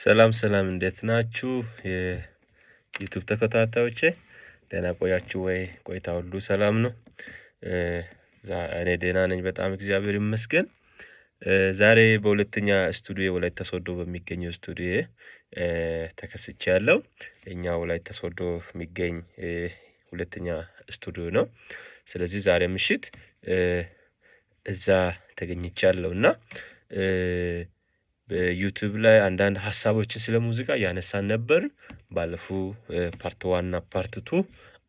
ሰላም ሰላም እንዴት ናችሁ? የዩቲዩብ ተከታታዮቼ ደህና ቆያችሁ ወይ? ቆይታ ሁሉ ሰላም ነው? እኔ ደህና ነኝ በጣም እግዚአብሔር ይመስገን። ዛሬ በሁለተኛ ስቱዲዮ ወላይታ ሶዶ በሚገኘው ስቱዲዮ ተከስቻለሁ። እኛ ወላይታ ሶዶ የሚገኝ ሁለተኛ ስቱዲዮ ነው። ስለዚህ ዛሬ ምሽት እዛ ተገኝቻለሁና በዩቲዩብ ላይ አንዳንድ ሀሳቦችን ስለ ሙዚቃ ያነሳን ነበር። ባለፈው ፓርት 1 እና ፓርት 2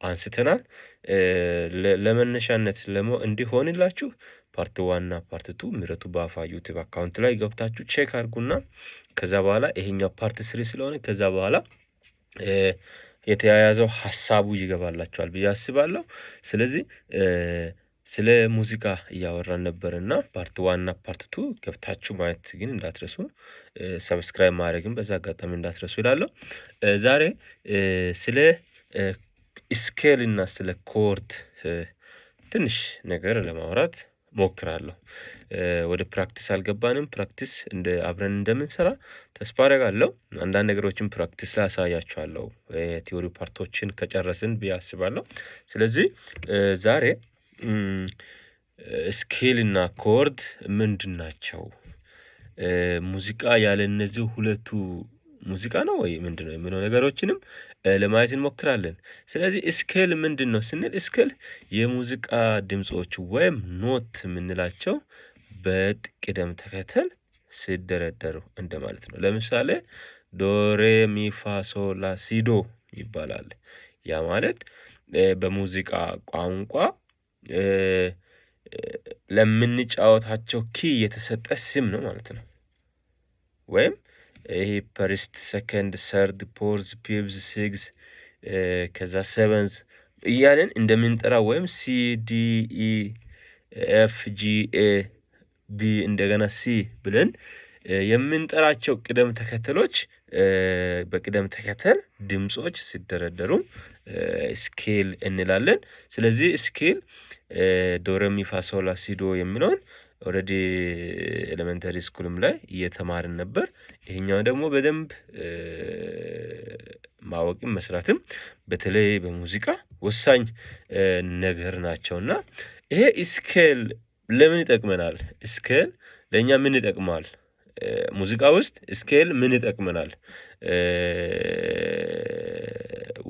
አንስተናል። ለመነሻነት እንዲሆንላችሁ ፓርት 1 እና ፓርት 2 ምረቱ ባፋ ዩቲዩብ አካውንት ላይ ገብታችሁ ቼክ አድርጉና ከዛ በኋላ ይሄኛው ፓርት 3 ስለሆነ ከዛ በኋላ የተያያዘው ሐሳቡ ይገባላችኋል ብዬ አስባለሁ። ስለዚህ ስለ ሙዚቃ እያወራን ነበርና ፓርት 1 እና ፓርት 2 ገብታችሁ ማየት ግን እንዳትረሱ፣ ሰብስክራይብ ማድረግም በዛ አጋጣሚ እንዳትረሱ ይላል። ዛሬ ስለ ስኬል እና ስለ ኮርድ ትንሽ ነገር ለማውራት ሞክራለሁ። ወደ ፕራክቲስ አልገባንም። ፕራክቲስ እንደ አብረን እንደምንሰራ ተስፋ አደርጋለሁ። አንዳንድ ነገሮችን ፕራክቲስ ላይ አሳያችኋለሁ የቲዮሪ ፓርቶችን ከጨረስን ብዬ አስባለሁ። ስለዚህ ዛሬ ስኬል እና ኮርድ ምንድን ናቸው? ሙዚቃ ያለ እነዚህ ሁለቱ ሙዚቃ ነው ወይ ምንድነው የሚለው ነገሮችንም ለማየት እንሞክራለን። ስለዚህ ስኬል ምንድነው ስንል ስኬል የሙዚቃ ድምጾች ወይም ኖት የምንላቸው በቅደም ተከተል ሲደረደሩ እንደማለት ነው። ለምሳሌ ዶሬ ሚፋሶላ ሲዶ ይባላል። ያ ማለት በሙዚቃ ቋንቋ ለምንጫወታቸው ኪ የተሰጠ ስም ነው ማለት ነው። ወይም ይሄ ፈርስት፣ ሰከንድ፣ ሰርድ፣ ፎርዝ፣ ፊፍዝ፣ ሲክስ ከዛ ሰቨንዝ እያልን እንደምንጠራ ወይም ሲ ዲ ኢ ኤፍ ጂ ኤ ቢ እንደገና ሲ ብለን የምንጠራቸው ቅደም ተከተሎች በቅደም ተከተል ድምጾች ሲደረደሩ ስኬል እንላለን። ስለዚህ ስኬል ዶሬሚ ፋሶላ ሲዶ የሚለውን ኦሬዲ ኤሌመንተሪ ስኩልም ላይ እየተማርን ነበር። ይሄኛው ደግሞ በደንብ ማወቅም መስራትም በተለይ በሙዚቃ ወሳኝ ነገር ናቸውና ይሄ ስኬል ለምን ይጠቅመናል? ስኬል ለኛ ምን ይጠቅማል? ሙዚቃ ውስጥ ስኬል ምን ይጠቅመናል?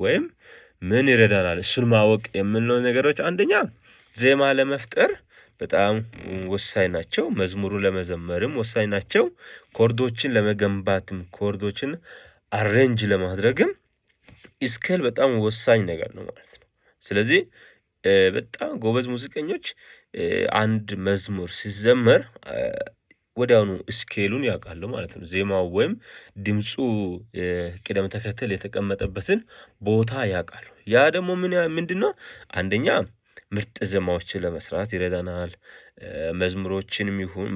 ወይም ምን ይረዳናል? እሱን ማወቅ የምንለው ነገሮች አንደኛ ዜማ ለመፍጠር በጣም ወሳኝ ናቸው። መዝሙሩን ለመዘመርም ወሳኝ ናቸው። ኮርዶችን ለመገንባትም ኮርዶችን አሬንጅ ለማድረግም ስኬል በጣም ወሳኝ ነገር ነው ማለት ነው። ስለዚህ በጣም ጎበዝ ሙዚቀኞች አንድ መዝሙር ሲዘመር ወዲያውኑ ስኬሉን ያውቃሉ ማለት ነው። ዜማው ወይም ድምፁ ቅደም ተከተል የተቀመጠበትን ቦታ ያውቃሉ። ያ ደግሞ ምንድነው? አንደኛ ምርጥ ዜማዎችን ለመስራት ይረዳናል።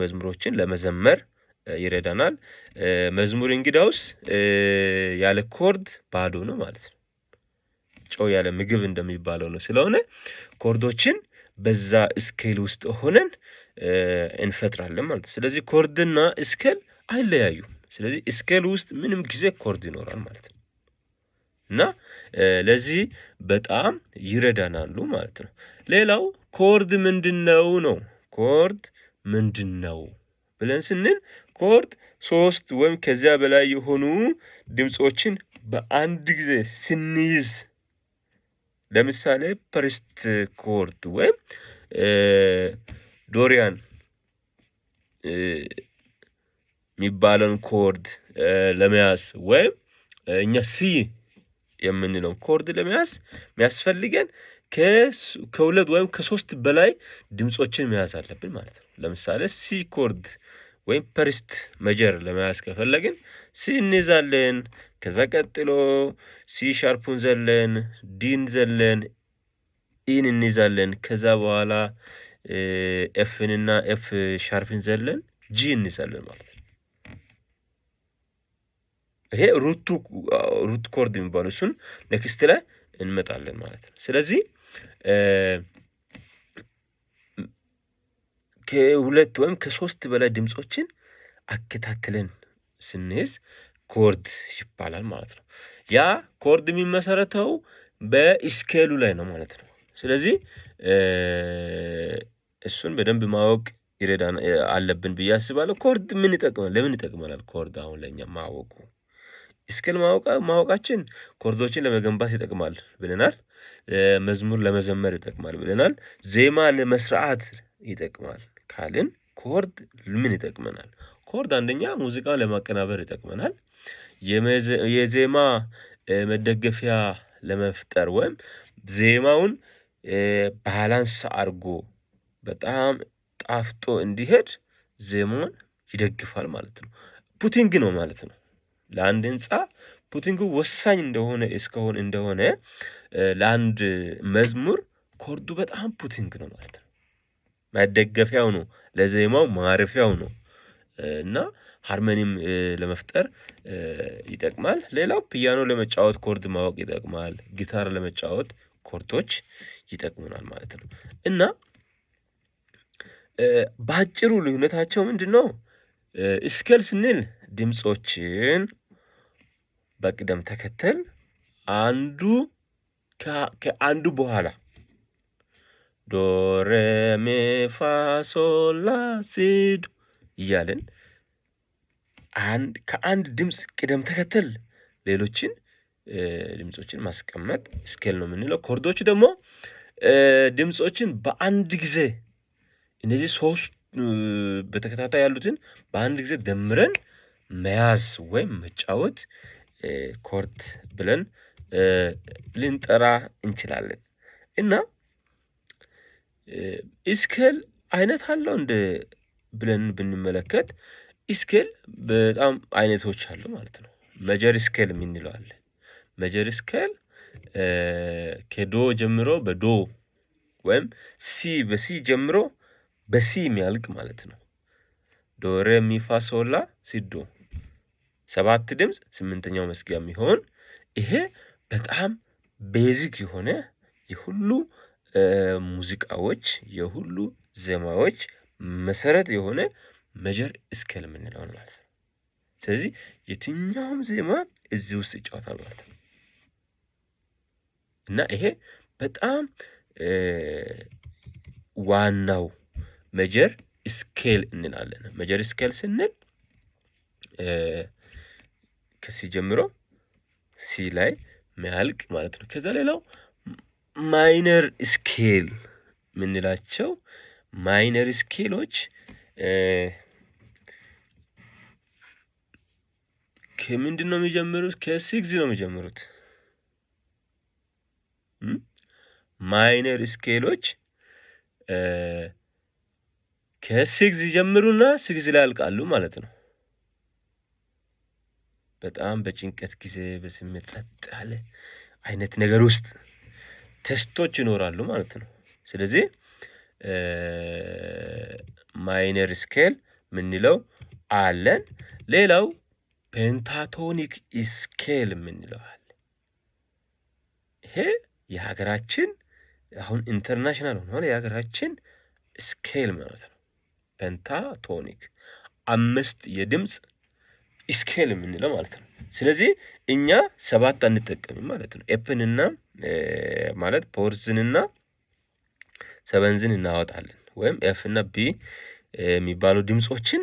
መዝሙሮችን ለመዘመር ይረዳናል። መዝሙር እንግዳውስ ያለ ኮርድ ባዶ ነው ማለት ነው። ጨው ያለ ምግብ እንደሚባለው ነው። ስለሆነ ኮርዶችን በዛ ስኬል ውስጥ ሆነን እንፈጥራለን ማለት ነው። ስለዚህ ኮርድና ስኬል አይለያዩም። ስለዚህ ስኬል ውስጥ ምንም ጊዜ ኮርድ ይኖራል ማለት ነው። እና ለዚህ በጣም ይረዳናሉ ማለት ነው። ሌላው ኮርድ ምንድነው ነው? ኮርድ ምንድነው ብለን ስንል ኮርድ 3 ወይም ከዚያ በላይ የሆኑ ድምጾችን በአንድ ጊዜ ስንይዝ ለምሳሌ ፈርስት ኮርድ ወይም ዶሪያን የሚባለውን ኮርድ ለመያዝ ወይም እኛ ሲ የምንለው ኮርድ ለመያዝ የሚያስፈልገን ከሁለት ወይም ከሶስት በላይ ድምጾችን መያዝ አለብን ማለት ነው። ለምሳሌ ሲ ኮርድ ወይም ፈርስት ሜጀር ለመያዝ ከፈለግን ሲ እንይዛለን። ከዛ ቀጥሎ ሲ ሻርፑን ዘለን፣ ዲን ዘለን፣ ኢን እንይዛለን። ከዛ በኋላ ኤፍን እና ኤፍ ሻርፕን ዘለን ጂ እንይዛለን ማለት ነው። ይሄ ሩት ኮርድ የሚባለው እሱን ኔክስት ላይ እንመጣለን ማለት ነው። ስለዚህ ከሁለት ወይም ከሶስት በላይ ድምጾችን አከታትለን ስንይዝ ኮርድ ይባላል ማለት ነው። ያ ኮርድ የሚመሰረተው በስኬሉ ላይ ነው ማለት ነው። ስለዚህ እሱን በደንብ ማወቅ ይረዳን አለብን ብዬ አስባለሁ። ኮርድ ምን ይጠቅማል? ለምን ይጠቅመናል? ኮርድ አሁን ለኛ ማወቁ ስኬል ማወቃችን ኮርዶችን ለመገንባት ይጠቅማል ብለናል። መዝሙር ለመዘመር ይጠቅማል ብለናል። ዜማ ለመስራት ይጠቅማል ካልን ኮርድ ምን ይጠቅመናል? ኮርድ አንደኛ ሙዚቃን ለማቀናበር ይጠቅመናል። የዜማ መደገፊያ ለመፍጠር ወይም ዜማውን ባላንስ አድርጎ በጣም ጣፍጦ እንዲሄድ ዜማውን ይደግፋል ማለት ነው። ፑቲንግ ነው ማለት ነው። ለአንድ ህንፃ ፑቲንጉ ወሳኝ እንደሆነ ለአንድ መዝሙር ኮርዱ በጣም ፑቲንግ ነው ማለት ነው። መደገፊያው ነው፣ ለዜማው ማረፊያው ነው እና ሃርመኒም ለመፍጠር ይጠቅማል። ሌላው ፒያኖ ለመጫወት ኮርድ ማወቅ ይጠቅማል። ጊታር ለመጫወት ኮርዶች ይጠቅሙናል ማለት ነው። እና በአጭሩ ልዩነታቸው ምንድነው? ስኬል ስንል ድምጾችን በቅደም ተከተል አንዱ ከአንዱ በኋላ ዶ ሬ ሚ ፋ ሶል ላ ሲ ዶ እያልን ከአንድ ድምፅ ቅደም ተከተል ሌሎችን ድምጾችን ማስቀመጥ ስኬል ነው የምንለው። ኮርዶች ደግሞ ድምጾችን በአንድ ጊዜ እነዚህ ሶስት በተከታታይ ያሉትን በአንድ ጊዜ ደምረን መያዝ ወይም መጫወት ኮርድ ብለን ልንጠራ እንችላለን። እና ስኬል አይነት አለው እንደ ብለን ብንመለከት ስኬል በጣም አይነቶች አሉ ማለት ነው። መጀር ስኬል የምንለው አለ። መጀር ስኬል ከዶ ጀምሮ በዶ ወይም በሲ ጀምሮ በሲ የሚያልቅ ማለት ነው። ዶ ሬ ሚ ፋ ሶል ላ ሲ ዶ 7 ድምፅ 8ኛው መስጊያ የሚሆን ይሄ በጣም ቤዚክ የሆነ የሁሉ ሙዚቃዎች የሁሉ ዜማዎች መሰረት የሆነ መጀር ስኬል የምንለው ማለት ነው። ስለዚህ የትኛውም ዜማ እዚህ ውስጥ ይጫወታል ማለት ነው። እና ይሄ በጣም ዋናው መጀር ስኬል እንላለን። መጀር ስኬል ስንል ከሲ ጀምሮ ሲ ላይ የሚያልቅ ማለት ነው። ከዛ ሌላው ማይነር ስኬል የምንላቸው ማይነር ስኬሎች ከምንድን ነው የሚጀምሩት? ከሲክስ ነው የሚጀምሩት። ማይነር ስኬሎች ከሲክስ ይጀምሩና ሲክስ ላይ ያልቃሉ ማለት ነው። በጣም በጭንቀት ጊዜ በስሜት ጸጥ ያለ አይነት ነገር ውስጥ ቴስቶች ይኖራሉ ማለት ነው። ስለዚህ ማይነር ስኬል ምንለው አለን። ሌላው ፔንታቶኒክ ስኬል ምንለው አለ። ይሄ የሀገራችን አሁን ኢንተርናሽናል ሆኗል። የሀገራችን ስኬል ማለት ነው። ፔንታቶኒክ 5 የድምፅ ስኬል የምንለው ማለት ነው። ስለዚህ እኛ 7 አንጠቀምም ማለት ነው። ኤፕንና ማለት ፖርዝንና ሰቨንዝን እናወጣለን ወይም ኤፍ እና ቢ የሚባሉ ድምጾችን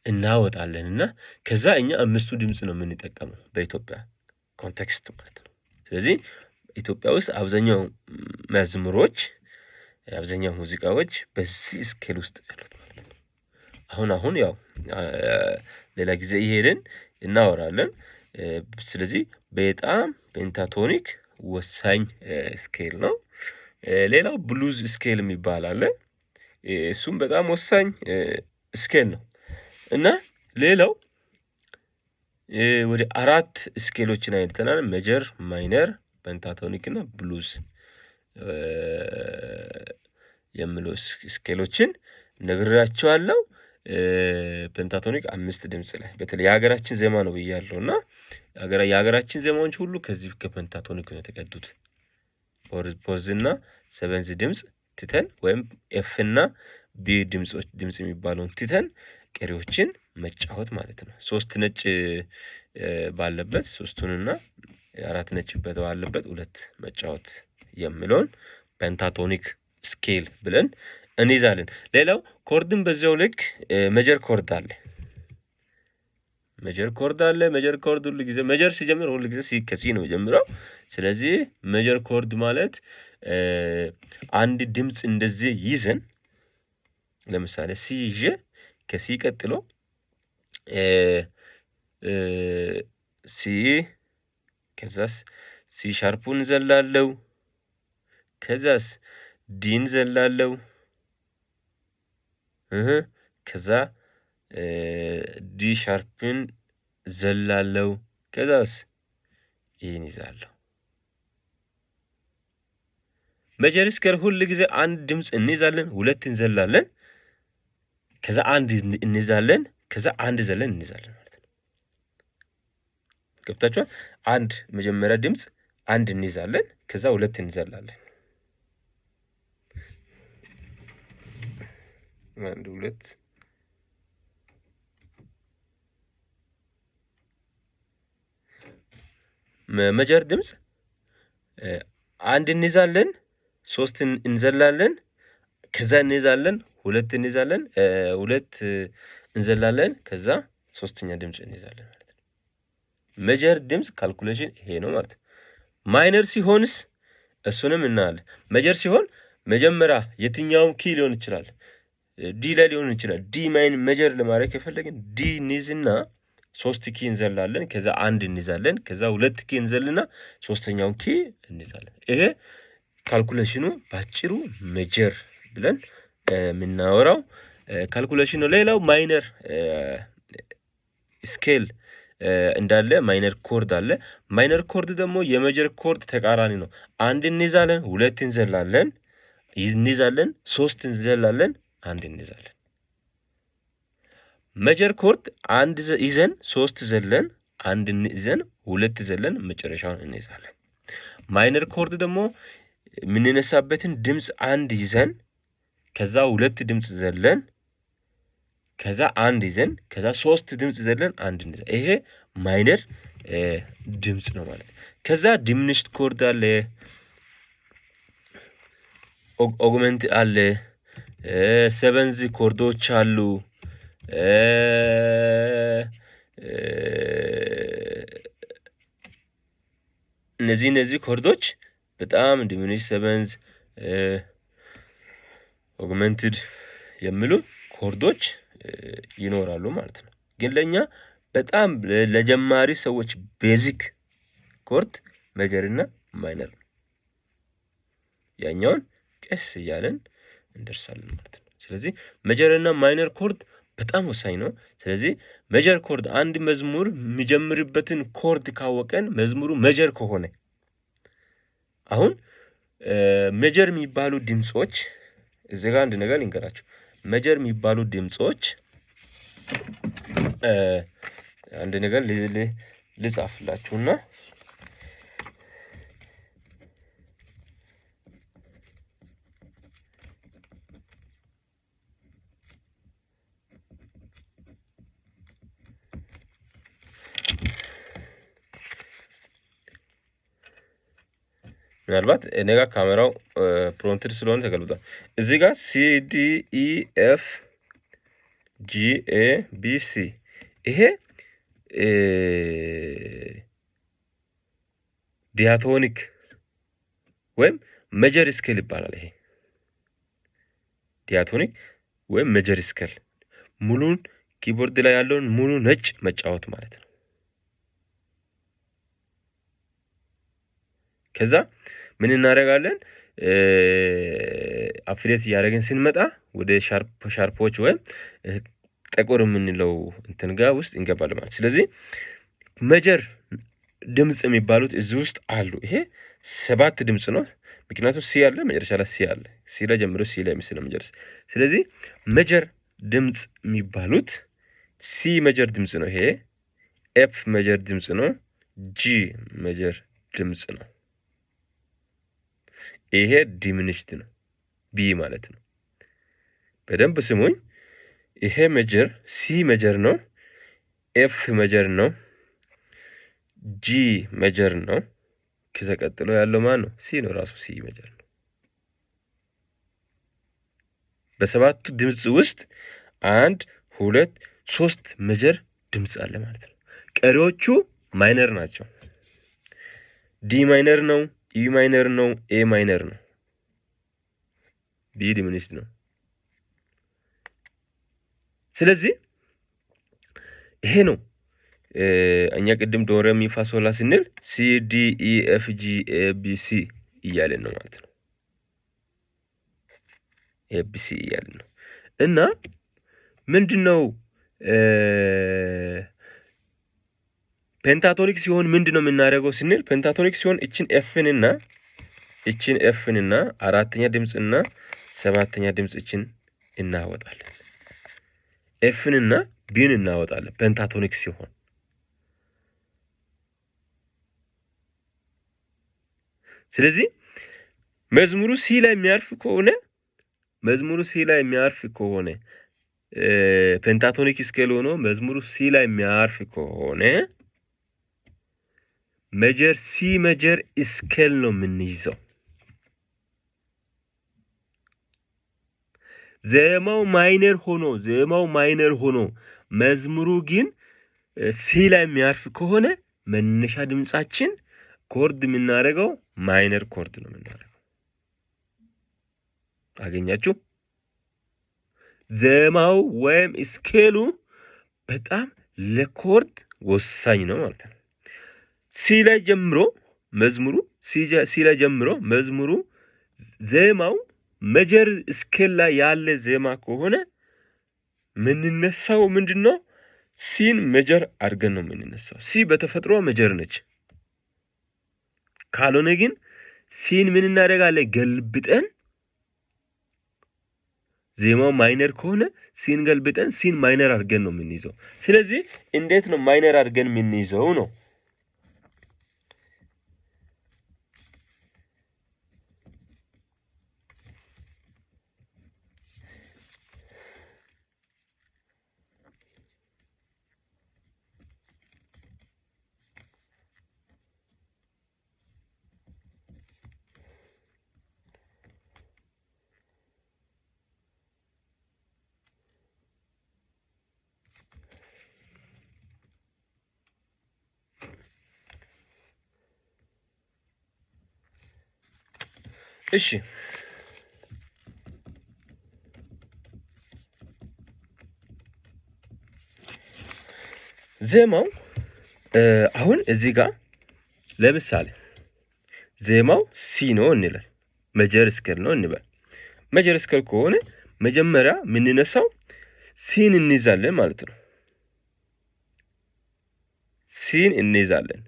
እናወጣለን እና ከዛ እኛ 5ቱ ድምጽ ነው የምንጠቀመው በኢትዮጵያ ኮንቴክስት ማለት ነው። ስለዚህ ኢትዮጵያ ውስጥ አብዛኛው መዝሙሮች አብዛኛው ሙዚቃዎች በዚህ ስኬል ውስጥ ያሉት ማለት ነው። አሁን ያው ሌላ ጊዜ ይሄድን እናወራለን። ስለዚህ በጣም ፔንታቶኒክ ወሳኝ ስኬል ነው። ሌላው ብሉዝ ስኬል የሚባል አለ። እሱም በጣም ወሳኝ ስኬል ነው። እና ሌላው ወደ 4 ስኬሎችን አይተናል። ሜጀር፣ ማይነር፣ ፔንታቶኒክ እና ብሉዝ የሚለው ስኬሎችን ነግራችኋለሁ። ፔንታቶኒክ 5 ድምጽ ላይ በተለይ የሀገራችን ዜማ ነው ብያለሁና የሀገራችን ዜማዎች ሁሉ ከዚህ ከፔንታቶኒክ ነው የተቀዱት። ፖርዝ እና ሰቨንዝ ድምጽ ትተን ወይም ኤፍ እና ቢ ድምጽ የሚባለውን ትተን ቀሪዎችን መጫወት ማለት ነው። 3 ነጭ ባለበት ሶስቱንና አራት ነጭበት ባለበት ሁለት መጫወት የሚለውን ፔንታቶኒክ ስኬል ብለን እንይዛለን። ሌላው ኮርድን በዚያው ልክ መጀር ኮርድ አለ። መጀር ኮርድ ሁሉ ጊዜ መጀር ሲጀምር ሁሉ ጊዜ ከሲ ነው የሚጀምረው። ስለዚህ መጀር ኮርድ ማለት አንድ ድምጽ እንደዚህ ይዘን ለምሳሌ ሲ ይዤ ከሲ ቀጥሎ ሲ ከዛስ ሲ ሻርፑን ዘላለው ከዛስ ዲን ዘላለው ከዛ ዲ ሻርፕን ዘላለው ከዛስ ይህን ይዛለሁ። መጀር ስኬል ሁሉ ጊዜ አንድ ድምጽ እንይዛለን፣ ሁለት እንዘላለን፣ ከዛ አንድ እንይዛለን፣ ከዛ አንድ ዘለን እንይዛለን ማለት ነው። ገብታችኋል? አንድ መጀመሪያ ድምጽ አንድ እንይዛለን፣ ከዛ ሁለት እንዘላለን። አንድ ሁለት መጀር ድምጽ አንድ እንይዛለን፣ ሶስት እንዘላለን፣ ከዛ እንይዛለን፣ ሁለት እንይዛለን፣ ሁለት እንዘላለን፣ ከዛ ሶስተኛ ድምጽ እንይዛለን ማለት ነው። መጀር ድምጽ ካልኩሌሽን ይሄ ነው ማለት ነው። ማይነር ሲሆንስ እሱንም እናያለን። መጀር ሲሆን መጀመሪያ የትኛውም ኪ ሊሆን ይችላል፣ ዲ ላይ ሊሆን ይችላል። ዲ ማይን መጀር ለማድረግ ከፈለግን ዲ እንይዝና ሶስት ኪ እንዘላለን፣ ከዛ አንድ እንይዛለን፣ ከዛ ሁለት ኪ እንዘልና ሶስተኛውን ኪ እንይዛለን። ይሄ ካልኩሌሽኑ ባጭሩ መጀር ብለን የምናወራው ካልኩሌሽን ነው። ሌላው ማይነር ስኬል እንዳለ ማይነር ኮርድ አለ። ማይነር ኮርድ ደግሞ የመጀር ኮርድ ተቃራኒ ነው። አንድ እንይዛለን፣ ሁለት እንዘላለን፣ እንይዛለን፣ ሶስት እንዘላለን፣ አንድ እንይዛለን። መጀር ኮርድ አንድ ይዘን ሶስት ዘለን፣ አንድ ይዘን ሁለት ዘለን መጨረሻውን እንይዛለን። ማይነር ኮርድ ደግሞ የምንነሳበትን ድምጽ አንድ ይዘን ከዛ ሁለት ድምጽ ዘለን ከዛ አንድ ይዘን ከዛ ሶስት ድምጽ ዘለን አንድ እንይዛለን። ይሄ ማይነር ድምጽ ነው ማለት። ከዛ ዲሚኒሽድ ኮርድ አለ፣ ኦግመንት አለ፣ ሰቨንዝ ኮርዶች አሉ። እነዚህ ኮርዶች በጣም ዲሚኒሽ፣ ሰቨንዝ፣ ኦግመንትድ የሚሉ ኮርዶች ይኖራሉ ማለት ነው። ግን ለኛ በጣም ለጀማሪ ሰዎች ቤዚክ ኮርድ መጀርና ማይነር ነው። ያኛውን ቀስ እያለን እንደርሳለን ማለት ነው። ስለዚህ መጀርና ማይነር ኮርድ በጣም ወሳኝ ነው። ስለዚህ መጀር ኮርድ አንድ መዝሙር የሚጀምርበትን ኮርድ ካወቀን መዝሙሩ መጀር ከሆነ አሁን መጀር የሚባሉ ድምጾች እዚህ ጋር አንድ ነገር ልንገራችሁ። መጀር የሚባሉ ድምጾች አንድ ነገር ልጻፍላችሁና ምናልባት እኔ ጋር ካሜራው ፕሮንትድ ስለሆነ ተገልብጧል። እዚህ ጋር ሲ ዲ ኢ ኤፍ ጂ ኤ ቢ ሲ ይሄ ዲያቶኒክ ወይም መጀር ስኬል ይባላል። ይሄ ዲያቶኒክ ወይም መጀር ስኬል ሙሉን ኪቦርድ ላይ ያለውን ሙሉ ነጭ መጫወት ማለት ነው። ከዛ ምን እናደርጋለን? አፍሌት እያደረግን ስንመጣ ወደ ሻርፖች ወይም ጠቆር የምንለው እንትን ጋር ውስጥ እንገባለን ማለት። ስለዚህ መጀር ድምጽ የሚባሉት እዚህ ውስጥ አሉ። ይሄ 7 ድምጽ ነው። ምክንያቱም ሲ አለ፣ መጨረሻ ላይ ሲ አለ። ሲ ላይ ጀምሮ ሲ ላይ ምስል መጀር። ስለዚህ መጀር ድምጽ የሚባሉት ሲ መጀር ድምጽ ነው። ይሄ ኤፍ መጀር ድምጽ ነው። ጂ መጀር ድምጽ ነው። ይሄ ዲሚኒሽድ ነው፣ ቢ ማለት ነው። በደንብ ስሙኝ። ይሄ መጀር ሲ መጀር ነው፣ ኤፍ መጀር ነው፣ ጂ ሜጀር ነው። ከዛ ቀጥሎ ያለው ማን ነው? ሲ ነው። ራሱ ሲ ሜጀር ነው። በሰባቱ ድምጽ ውስጥ 1 2 3 ሜጀር ድምጽ አለ ማለት ነው። ቀሪዎቹ ማይነር ናቸው። ዲ ማይነር ነው፣ ኢ ማይነር ነው፣ ኤ ማይነር ነው፣ ቢ ዲሚኒሽድ ነው። ስለዚህ ይሄ ነው እኛ ቅድም ዶ ሬ ሚ ፋ ሶ ላ ስንል ሲ ዲ ኢ ኤፍ ጂ ኤ ቢ ሲ እያለን ነው ማለት ነው። ኤ ቢ ሲ እያለን ነው እና ምንድነው ፔንታቶኒክ ሲሆን ምንድነው የምናደርገው ስንል ፔንታቶኒክ ሲሆን እቺን ኤፍን እና አራተኛ ድምጽ እና ሰባተኛ ድምጽ እቺን እናወጣለን። ኤፍን እና ቢን እናወጣለን ፔንታቶኒክ ሲሆን። ስለዚህ መዝሙሩ ሲ ላይ የሚያርፍ ከሆነ ፔንታቶኒክ ስኬል ሆኖ መዝሙሩ ሲ ላይ የሚያርፍ ከሆነ ሜጀር ሲ ሜጀር ስኬል ነው የምንይዘው። ዜማው ማይነር ሆኖ መዝሙሩ ግን ሲ ላይ የሚያርፍ ከሆነ መነሻ ድምጻችን ኮርድ የምናደርገው ማይነር ኮርድ ነው የምናደርገው። አገኛችሁ? ዜማው ወይም ስኬሉ በጣም ለኮርድ ወሳኝ ነው ማለት ነው። ሲ ላይ ጀምሮ መዝሙሩ ዜማው ሜጀር ስኬል ላይ ያለ ዜማ ከሆነ ምንነሳው ምንድነው? ሲን ሜጀር አድርገን ነው የምንነሳው። ሲ በተፈጥሮ ሜጀር ነች። ካልሆነ ግን ሲን ምን እናደርጋለን? ገልብጠን ዜማው ማይነር ከሆነ ሲን ገልብጠን ሲን ማይነር አድርገን ነው የምንይዘው። ስለዚህ እንዴት ነው ማይነር አድርገን የምንይዘው ነው? እሺ ዜማው አሁን እዚህ ጋር ለምሳሌ ዜማው ሲ ነው እንላለን። ሜጀር ስኬል ነው እንበል። ሜጀር ስኬል ከሆነ መጀመሪያ የምንነሳው ሲን እንይዛለን ማለት ነው። ሲን እንይዛለን።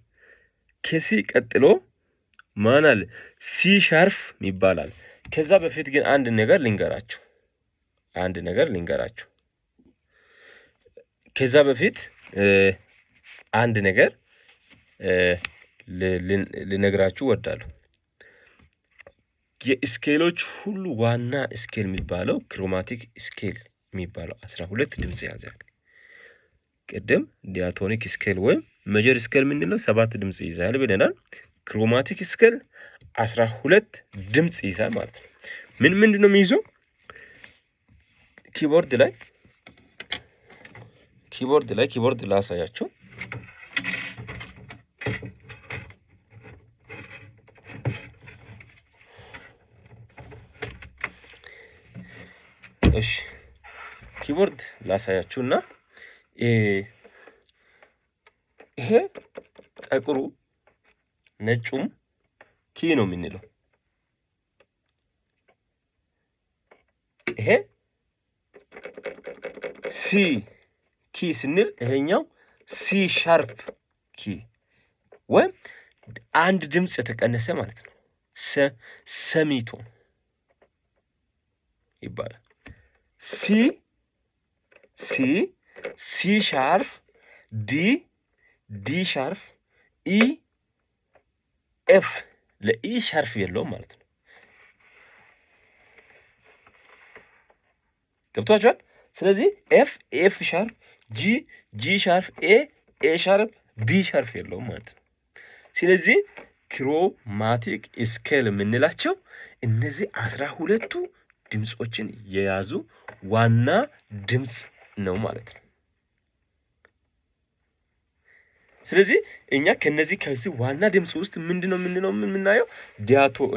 ከሲ ቀጥሎ ማን አለ? ሲ ሻርፍ ይባላል። ከዛ በፊት ግን አንድ ነገር ልንገራችሁ። ከዛ በፊት አንድ ነገር ልነግራችሁ ወዳለሁ። የስኬሎች ሁሉ ዋና ስኬል የሚባለው ክሮማቲክ ስኬል የሚባለው 12 ድምጽ ያዛል። ቅድም ዲያቶኒክ ስኬል ወይም ሜጀር ስኬል ምንድነው? 7 ድምጽ ይዛል ብለናል። ክሮማቲክ ስኬል 12 ድምጽ ይዛል ማለት ነው። ምንድነው የሚይዘው? ኪቦርድ ላሳያችሁ። እሺ ኪቦርድ ላሳያችሁና ይሄ ጥቁሩ ነጩም ኪ ነው የምንለው። ይሄ ሲ ኪ ስንል ይሄኛው ሲ ሻርፕ ኪ ወይም አንድ ድምጽ የተቀነሰ ማለት ነው። ሰሚቶን ይባላል። ሲ ሻርፍ፣ ዲ ሻርፍ፣ ኢ ኤፍ ለኢ ሻርፍ የለውም ማለት ነው። ገብቷችኋል? ስለዚህ ኤፍ ሻርፍ፣ ጂ ሻርፍ፣ ኤ ሻርፍ፣ ቢ ሻርፍ የለውም ማለት ነው። ስለዚህ ክሮማቲክ ስኬል የምንላቸው እነዚህ 12ቱ ድምጾችን የያዙ ዋና ድምጽ ነው ማለት ነው። ስለዚህ እኛ ከዚህ ዋና ድምጽ ውስጥ ምንድነው የምናየው?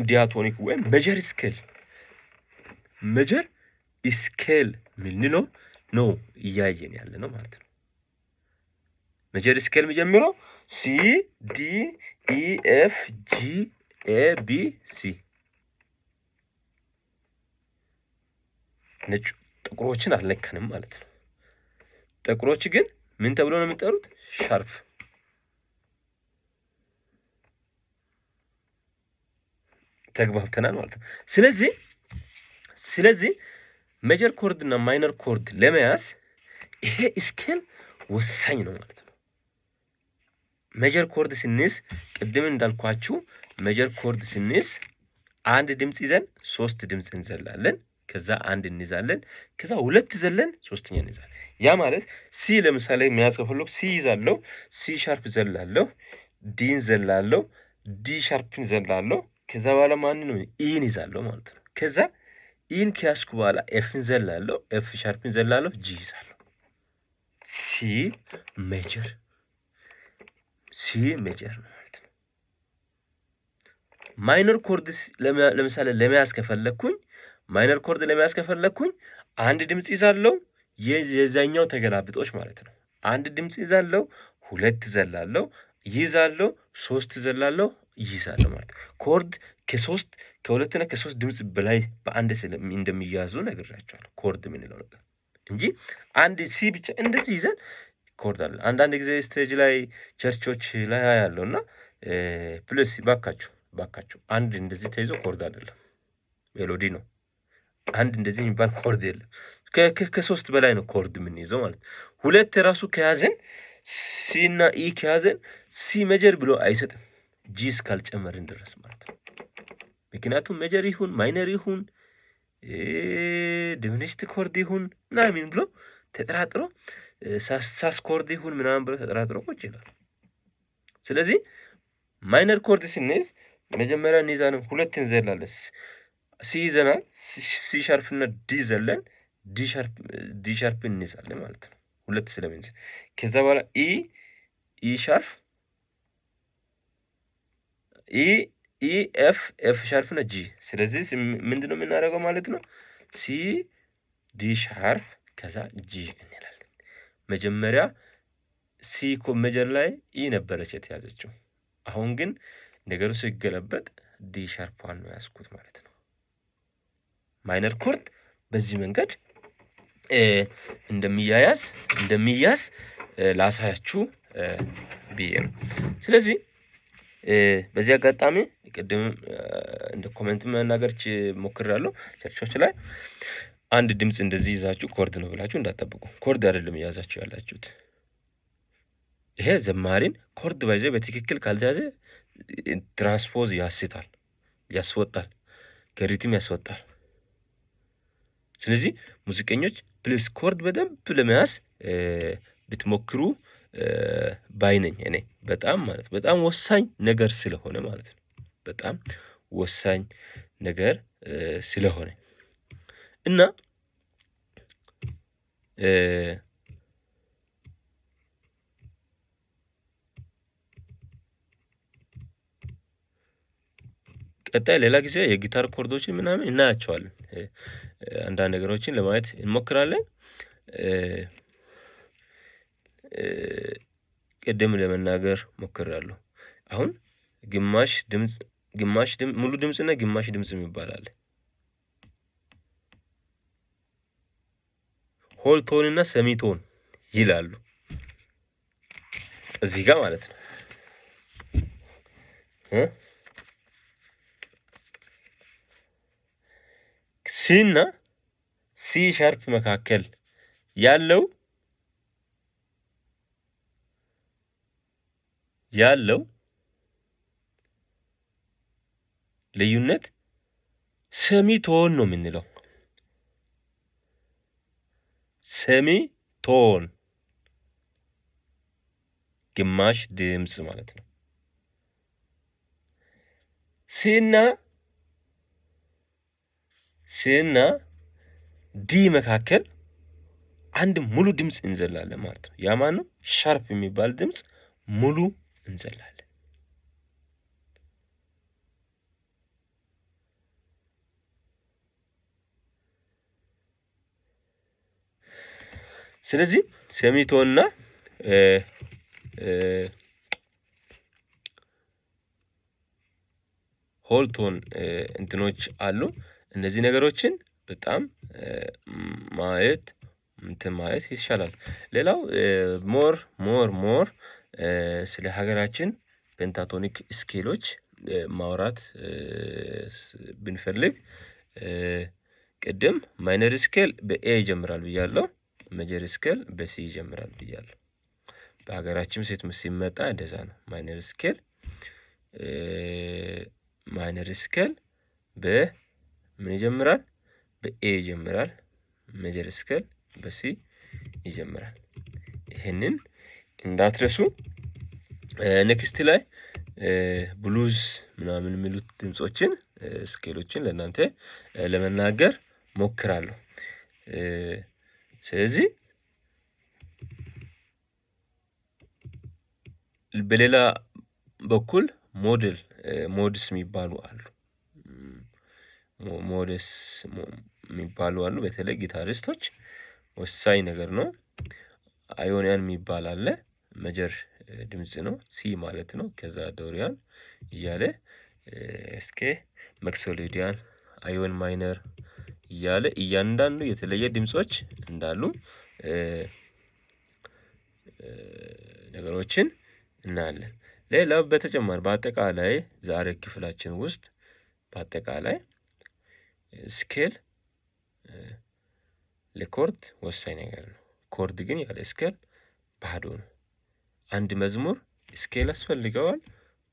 ዲያቶኒክ ወይም ሜጀር ስኬል ምንለው ነው እያየን ያለ ነው ማለት ነው። ሜጀር ስኬል የሚጀምረው ሲ ዲ ኢ ኤፍ ጂ ኤ ቢ ሲ። ነጭ ጥቁሮችን አልለካንም ማለት ነው። ጥቁሮች ግን ምን ተብሎ ነው የሚጠሩት? ሻርፕ። ተግባብተናል ማለት ነው። ስለዚህ ሜጀር ኮርድ እና ማይነር ኮርድ ለመያዝ ይሄ ስኬል ወሳኝ ነው ማለት ነው። ሜጀር ኮርድ ስንይዝ ቅድም እንዳልኳችሁ ሜጀር ኮርድ ስንይዝ አንድ ድምጽ ይዘን 3 ድምጽ እንዘላለን። ከዛ አንድ እንይዛለን። ከዛ 2 ዘለን ሶስተኛ እንይዛለን። ያ ማለት ሲ ለምሳሌ መያዝ ከፈለኩ ሲ ይዛለሁ፣ ሲ ሻርፕ ዘላለሁ፣ ዲን ዘላለሁ፣ ዲ ሻርፕን ዘላለሁ። ከዛ በኋላ ማን ነው ኢን ይዛለሁ ማለት ነው። ከዛ ኢን ከያዝኩ በኋላ ኤፍን ዘላለሁ፣ ኤፍ ሻርፕን ዘላለሁ፣ ጂ ይዛለሁ። ሲ ሜጀር ነው ማለት ነው። ማይነር ኮርድ ለምሳሌ ለመያዝ ከፈለኩኝ አንድ ድምጽ ይዛለሁ፣ የዛኛው ተገላብጦች ማለት ነው። አንድ ድምጽ ይዛለሁ፣ 2 ዘላለሁ፣ ይዛለሁ፣ 3 ዘላለሁ፣ ይዛለሁ ማለት ነው። ኮርድ ከሁለትና ከ3 ድምጽ በላይ በአንድ እንደሚያዙ ነግራቸዋለሁ። ኮርድ የምንለው ነገር እንጂ አንድ ሲ ብቻ እንደዚህ ይዘን ኮርድ አለ። አንዳንድ ጊዜ ስቴጅ ላይ ቸርቾች ላይ ያለውና ፕለስ ባካችሁ አንድ እንደዚህ ተይዞ ኮርድ አይደለም፣ ሜሎዲ ነው። አንድ እንደዚህ የሚባል ኮርድ የለም። ከ3 በላይ ነው ኮርድ የምንይዘው ማለት ነው። 2 ራሱ ከያዘን ሲ እና ኢ ከያዘን ሲ ሜጀር ብሎ አይሰጥም፣ ጂ እስካልጨመርን ድረስ ማለት ነው። ምክንያቱም ሜጀር ይሁን ማይነር ይሁን ዲሚኒሽድ ኮርድ ይሁን ምናምን ብሎ ተጠራጥሮ ሳስ ኮርድ ይሁን ምናምን ብሎ ተጠራጥሮ ቁጭ ይላል። ስለዚህ ማይነር ኮርድ ስንይዝ መጀመሪያ እንይዛለን፣ 2 እንዘላለን። ሲ ይዘናል፣ ሲ ሻርፕ እና ዲ ዘለን ዲ ሻርፕ እንይዛለን ማለት ነው። 2 ስለምንይዝ ከዛ በኋላ ኢ ሻርፕ ኢ ኤፍ ሻርፕ እና ጂ። ስለዚህ ምንድነው የምናደርገው ማለት ነው? ሲ ዲ ሻርፕ ከዛ ጂ እንላለን። መጀመሪያ ሲ ሜጀር ላይ ኢ ነበረች የተያዘችው። አሁን ግን ነገሩ ሲገለበጥ ዲ ሻርፕዋን ነው ያዝኩት ማለት ነው። ማይነር ኮርድ በዚህ መንገድ እንደሚያዝ ላሳያችሁ ብዬ ነው። ስለዚህ በዚህ አጋጣሚ ቅድም እንደ ኮሜንት መናገር ሞክሬያለሁ። ቸርቾች ላይ አንድ ድምጽ እንደዚህ ይዛችሁ ኮርድ ነው ብላችሁ እንዳትጠብቁ። ኮርድ አይደለም እያዛችሁ ያላችሁት። ይሄ ዘማሪን ኮርድ ባይዘ በትክክል ካልተያዘ ትራንስፖዝ ያስወጣል፣ ከሪትም ያስወጣል። ስለዚህ ሙዚቀኞች ፕሊስ ኮርድ በደንብ ለመያዝ ብትሞክሩ ባይነኝ እኔ በጣም ወሳኝ ነገር ስለሆነ ማለት ነው። በጣም ወሳኝ ነገር ስለሆነ እና ቀጣይ ሌላ ጊዜ የጊታር ኮርዶችን ምናምን እናያቸዋለን። አንዳንድ ነገሮችን ለማየት እንሞክራለን። ቅድም ለመናገር ሞክሬያለሁ። አሁን ግማሽ ድምጽ ሙሉ ድምጽና ግማሽ ድምጽ የሚባል አለ። ሆል ቶን እና ሰሚ ቶን ይላሉ እዚህ ጋር ማለት ነው። ሲ እና ሲ ሻርፕ መካከል ያለው ልዩነት ሰሚ ቶን ነው የምንለው። ሰሚ ቶን ግማሽ ድምጽ ማለት ነው። ሲና ዲ መካከል አንድ ሙሉ ድምፅ እንዘላለን ማለት ነው። ያ ማን ነው? ሻርፕ የሚባል ድምፅ ሙሉ እንዘላለን። ስለዚህ ሴሚቶንና ሆልቶን እንትኖች አሉ። እነዚህ ነገሮችን በጣም ማየት ይሻላል። ሌላው ሞር ስለ ሀገራችን ፔንታቶኒክ ስኬሎች ማውራት ብንፈልግ ቅድም ማይነር ስኬል በኤ ይጀምራል ብያለሁ። ሜጀር ስኬል በሲ ይጀምራል ብያለሁ። በሀገራችን ሴት ሲመጣ እንደዛ ነው። ማይነር ስኬል በምን ይጀምራል? በኤ ይጀምራል። ሜጀር ስኬል በሲ ይጀምራል። ይሄንን እንዳትረሱ። ኔክስት ላይ ብሉዝ ምናምን የሚሉት ድምጾችን ስኬሎችን ለእናንተ ለመናገር ሞክራለሁ። ስለዚህ በሌላ በኩል ሞድስ የሚባሉ አሉ። በተለይ ጊታሪስቶች ወሳኝ ነገር ነው። አዮኒያን የሚባል አለ። መጀር ድምጽ ነው፣ ሲ ማለት ነው። ከዛ ዶሪያን እያለ እስከ መክሶሊዲያን፣ አዮን ማይነር እያለ እያንዳንዱ የተለየ ድምጾች እንዳሉ ነገሮችን እናያለን። ሌላው በተጨማሪ በአጠቃላይ ዛሬ ክፍላችን ውስጥ በአጠቃላይ ስኬል ለኮርድ ወሳኝ ነገር ነው። ኮርድ ግን ያለ ስኬል ባዶ ነው። አንድ መዝሙር ስኬል ያስፈልገዋል፣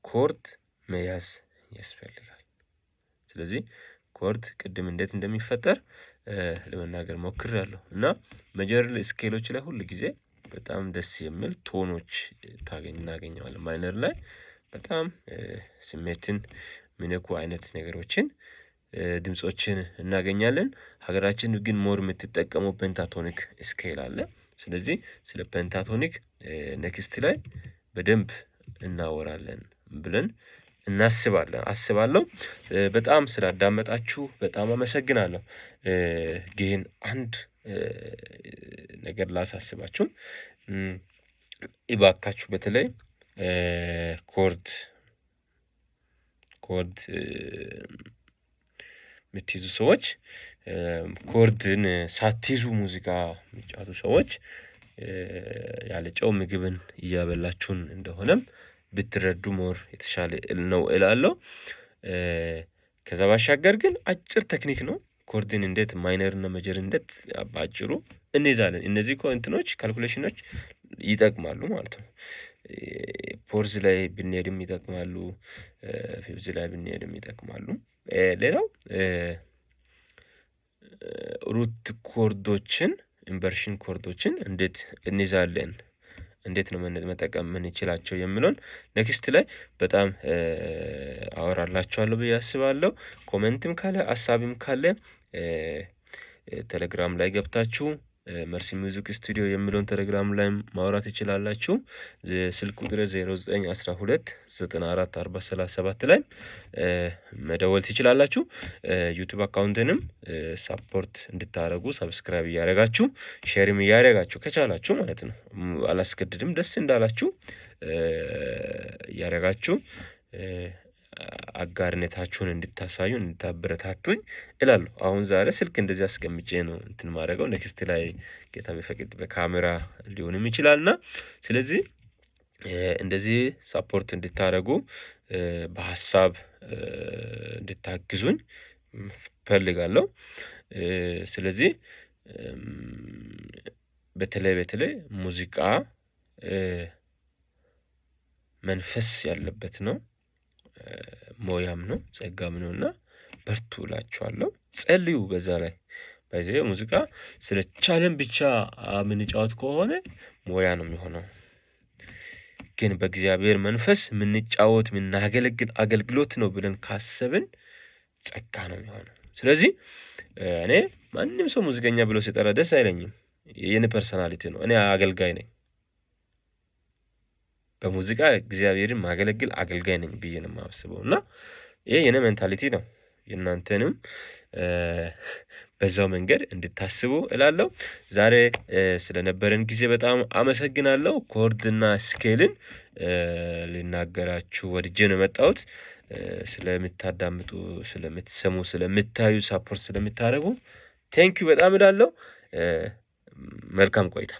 ኮርድ መያዝ ያስፈልጋል። ስለዚህ ኮርድ ቅድም እንዴት እንደሚፈጠር ለመናገር ሞክሬያለሁ እና ሜጀር ስኬሎች ላይ ሁሉ ጊዜ በጣም ደስ የሚል ቶኖች እናገኘዋለን። ማይነር ላይ በጣም ስሜትን የሚነኩ አይነት ነገሮችን ድምጾችን እናገኛለን። ሀገራችን ግን ሞር የምትጠቀመው ፔንታቶኒክ ስኬል አለ። ስለዚህ ስለ ፔንታቶኒክ ኔክስት ላይ በደንብ እናወራለን ብለን አስባለሁ። በጣም ስላዳመጣችሁ በጣም አመሰግናለሁ። ግን አንድ ነገር ላሳስባችሁ፣ እባካችሁ በተለይ ኮርድ የምትይዙ ሰዎች፣ ኮርድን ሳትይዙ ሙዚቃ የሚጫወቱ ሰዎች ያለ ጨው ምግብን እያበላችሁን እንደሆነም ብትረዱ ሞር የተሻለ ነው እላለሁ። ከዛ ባሻገር ግን አጭር ቴክኒክ ነው። ኮርድን እንዴት ማይነር እና ሜጀር እንዴት ባጭሩ እንይዛለን። እነዚህ እኮ እንትኖች ካልኩሌሽኖች ይጠቅማሉ ማለት ነው። ፎርዝ ላይ ብንሄድም ይጠቅማሉ፣ ፊፍዝ ላይ ብንሄድም ይጠቅማሉ። ሌላው ሩት ኮርዶችን፣ ኢንቨርሽን ኮርዶችን እንዴት እንይዛለን፣ እንዴት ነው መጠቀም የምንችላቸው የሚለውን ኔክስት ላይ በጣም አወራላችኋለሁ ብዬ አስባለሁ። ኮሜንትም ካለ ሀሳብም ካለ ቴሌግራም ላይ ገብታችሁ መርሲ ሚውዚክ ስቱዲዮ የሚለውን ቴሌግራም ላይ ማውራት ይችላላችሁ። ስልክ ቁጥር 0912944037 ላይ መደወል ትችላላችሁ። ዩቲዩብ አካውንትንም ሳፖርት እንድታደርጉ ሰብስክራይብ እያደረጋችሁ ሼርም እያደረጋችሁ ከቻላችሁ ማለት ነው፣ አላስገድድም፣ ደስ እንዳላችሁ እያደረጋችሁ አጋርነታችሁን እንድታሳዩ እንድታበረታቱኝ እላለሁ። አሁን ዛሬ ስልክ እንደዚህ አስቀምጬ ነው እንትን ማድረገው። ኔክስት ላይ ጌታ ቢፈቅድ በካሜራ ሊሆንም ይችላልና ስለዚህ እንደዚህ ሳፖርት እንድታደርጉ በሀሳብ እንድታግዙኝ ፈልጋለሁ። ስለዚህ በተለይ ሙዚቃ መንፈስ ያለበት ነው፣ ሞያም ነው፣ ጸጋም ነውና በርቱ እላችኋለሁ። ጸልዩ። በዛ ላይ ሙዚቃ ስለቻለን ብቻ የምንጫወት ከሆነ ሞያ ነው የሚሆነው። ግን በእግዚአብሔር መንፈስ የምንጫወት የምናገለግል አገልግሎት ነው ብለን ካሰብን ጸጋ ነው የሚሆነው። ስለዚህ እኔ ማንም ሰው ሙዚቀኛ ብሎ ሲጠራ ደስ አይለኝም። የኔ ፐርሰናሊቲ ነው። እኔ አገልጋይ ነኝ። በሙዚቃ እግዚአብሔርን ማገለግል አገልጋይ ነኝ ብዬ ነው የማስበው እና ይሄ የኔ ሜንታሊቲ ነው። የእናንተንም በዛው መንገድ እንድታስቡ እላለሁ። ዛሬ ስለነበረን ጊዜ በጣም አመሰግናለሁ። ኮርድና ስኬልን ልናገራችሁ ወድጄ ነው የመጣሁት። ስለምታዳምጡ፣ ስለምትሰሙ፣ ስለምታዩ፣ ሳፖርት ስለምታደርጉ ቴንኪው በጣም እላለሁ። መልካም ቆይታ